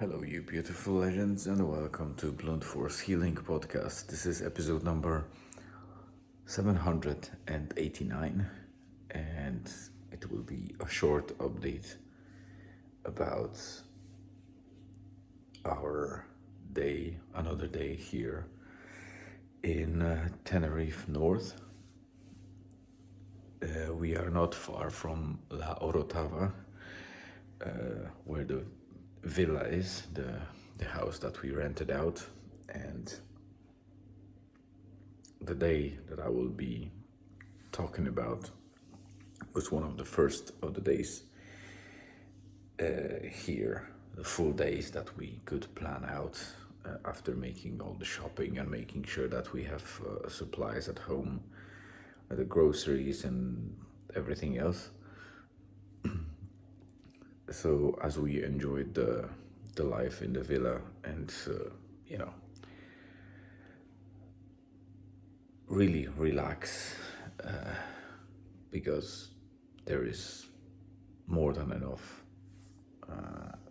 Hello, you beautiful legends, and welcome to Blunt Force Healing Podcast. This is episode number 789, and it will be a short update about our day, another day here in Tenerife North. We are not far from La Orotava, where the villa is, the house that we rented out, and the day that I will be talking about was one of the first of the days here, the full days that we could plan out after making all the shopping and making sure that we have supplies at home, the groceries and everything else. So as we enjoyed the life in the villa and really relax, because there is more than enough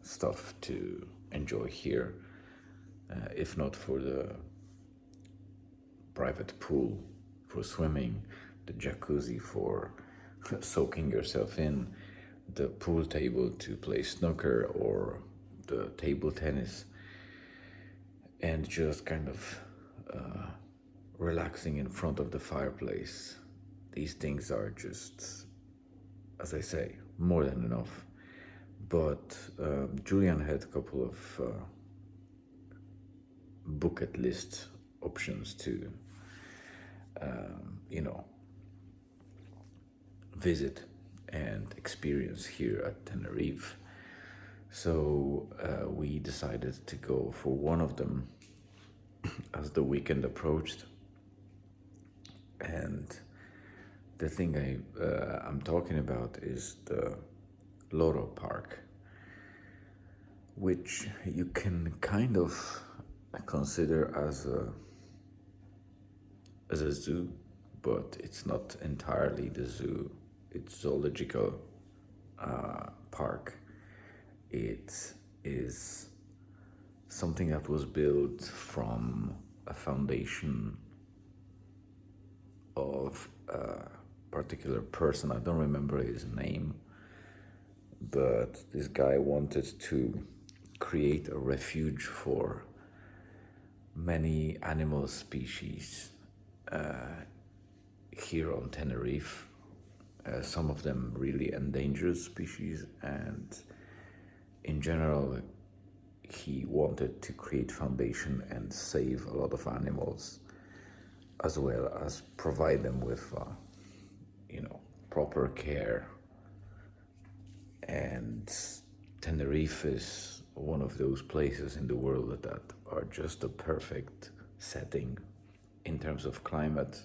stuff to enjoy here, if not for the private pool for swimming, the jacuzzi for soaking yourself in, the pool table to play snooker or the table tennis, and just kind of relaxing in front of the fireplace. These things are just, as I say, more than enough. But Julian had a couple of bucket list options to, visit and experience here at Tenerife. So we decided to go for one of them as the weekend approached. And the thing I'm talking about is the Loro Park, which you can kind of consider as a zoo, but it's not entirely the zoo. It's zoological park. It is something that was built from a foundation of a particular person. I don't remember his name, but this guy wanted to create a refuge for many animal species here on Tenerife. Some of them really endangered species, and in general, he wanted to create foundation and save a lot of animals, as well as provide them with, proper care. And Tenerife is one of those places in the world that are just a perfect setting in terms of climate,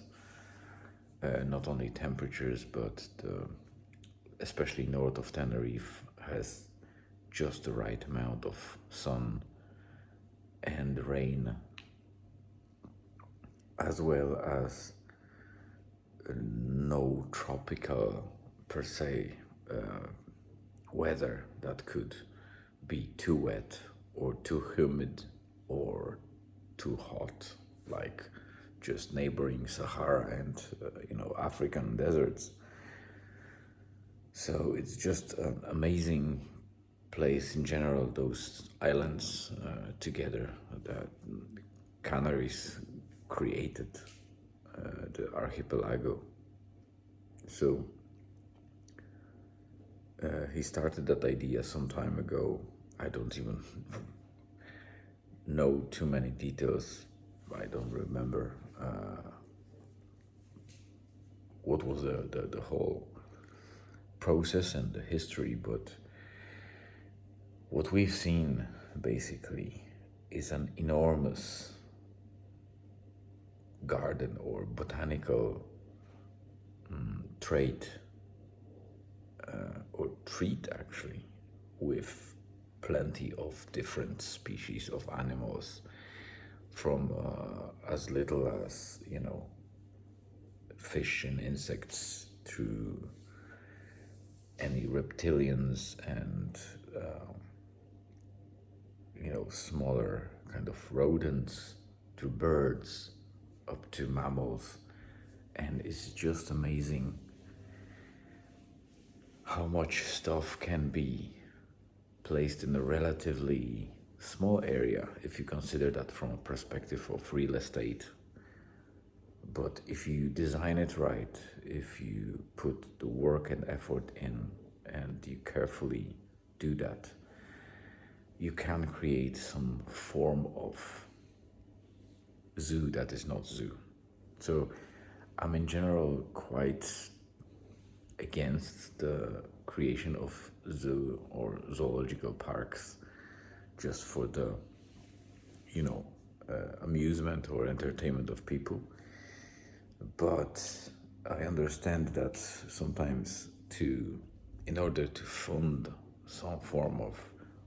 not only temperatures, but especially north of Tenerife has just the right amount of sun and rain, as well as no tropical per se weather that could be too wet or too humid or too hot, like just neighboring Sahara and African deserts. So it's just an amazing place in general, those islands together that Canaries created, the archipelago. So he started that idea some time ago. I don't even know too many details. I don't remember what was the whole process and the history, but what we've seen basically is an enormous garden or botanical trait or treat actually, with plenty of different species of animals, from as little as fish and insects to any reptilians and smaller kind of rodents to birds up to mammals. And it's just amazing how much stuff can be placed in a relatively small area if you consider that from a perspective of real estate. But if you design it right, if you put the work and effort in and you carefully do that, you can create some form of zoo that is not zoo. So I'm in general quite against the creation of zoo or zoological parks just for the, amusement or entertainment of people. But I understand that sometimes in order to fund some form of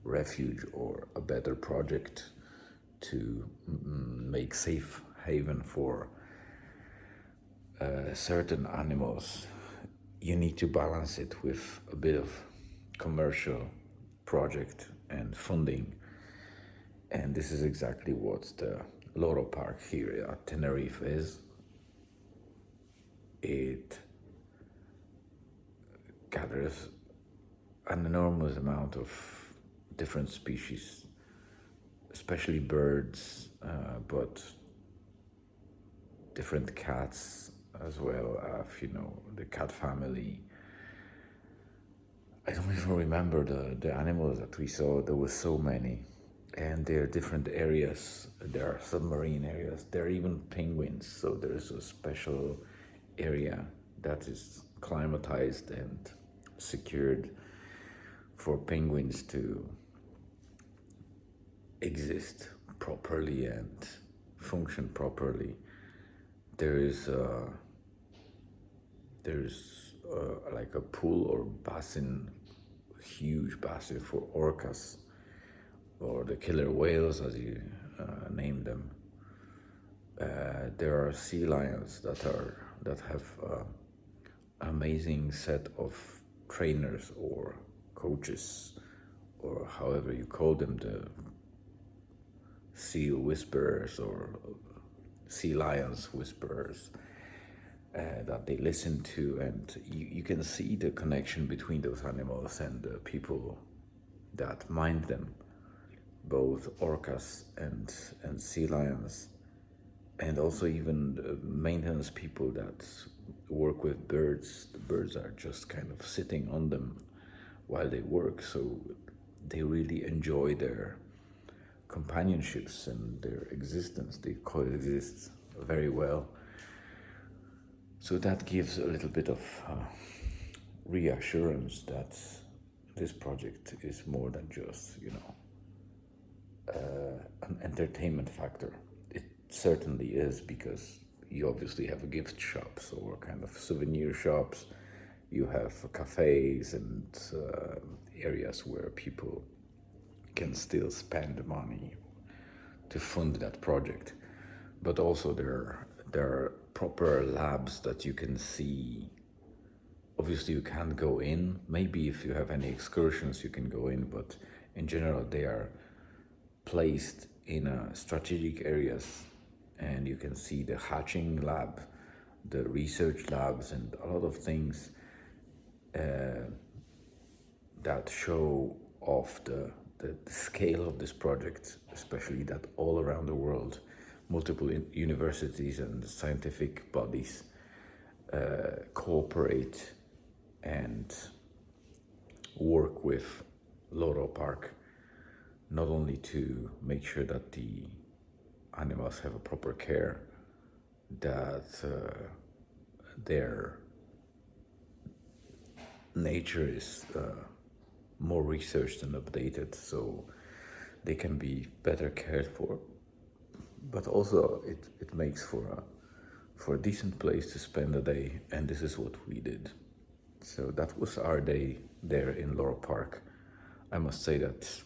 refuge or a better project to make safe haven for certain animals, you need to balance it with a bit of commercial project and funding. And this is exactly what the Loro Park here at Tenerife is. It gathers an enormous amount of different species, especially birds, but different cats as well, the cat family. I don't even remember the animals that we saw. There were so many, and there are different areas. There are submarine areas. There are even penguins. So there is a special area that is climatized and secured for penguins to exist properly and function properly. There's like a pool or basin, huge basin for orcas, or the killer whales as you name them. There are sea lions that have amazing set of trainers or coaches, or however you call them, the seal whisperers or sea lions whisperers, that they listen to, and you can see the connection between those animals and the people that mind them, both orcas and sea lions, and also even the maintenance people that work with birds. The birds are just kind of sitting on them while they work, so they really enjoy their companionships and their existence. They coexist very well. So that gives a little bit of reassurance that this project is more than just, an entertainment factor. It certainly is, because you obviously have gift shops or kind of souvenir shops. You have cafes and areas where people can still spend money to fund that project. But also there are proper labs that you can see. Obviously you can't go in. Maybe if you have any excursions you can go in, but in general they are placed in strategic areas, and you can see the hatching lab, the research labs, and a lot of things that show off the scale of this project, especially that all around the world, multiple universities and scientific bodies cooperate and work with Loro Park, not only to make sure that the animals have a proper care, that their nature is more researched and updated so they can be better cared for, but also it makes for a decent place to spend a day, and this is what we did. So that was our day there in Loro Park. I must say that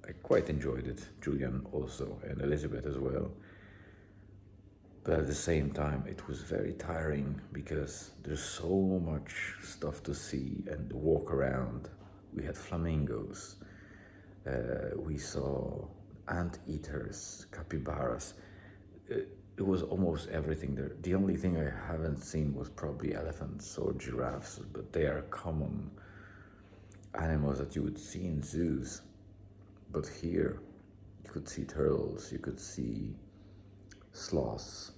I quite enjoyed it, Julian also, and Elizabeth as well. But at the same time, it was very tiring because there's so much stuff to see and walk around. We had flamingos. We saw anteaters, capybaras. It was almost everything there. The only thing I haven't seen was probably elephants or giraffes, but they are common animals that you would see in zoos. But here, you could see turtles, you could see sloths.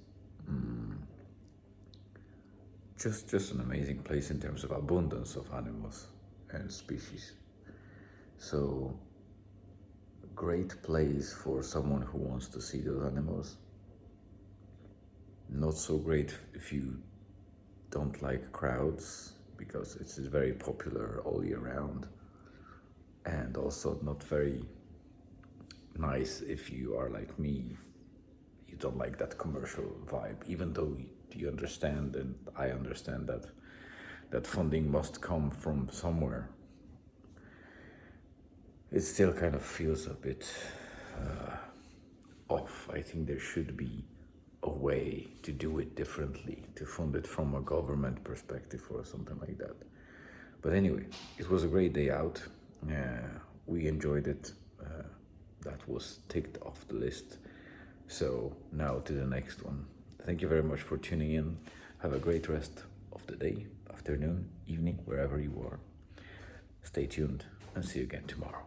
Just an amazing place in terms of abundance of animals and species. So, great place for someone who wants to see those animals. Not so great if you don't like crowds, because it's very popular all year round. And also not very nice if you are like me. You don't like that commercial vibe, even though you understand, and I understand that funding must come from somewhere. It still kind of feels a bit off. I think there should be a way to do it differently, to fund it from a government perspective or something like that. But anyway, it was a great day out. We enjoyed it. That was ticked off the list. So now to the next one. Thank you very much for tuning in. Have a great rest of the day, afternoon, evening, wherever you are. Stay tuned and see you again tomorrow.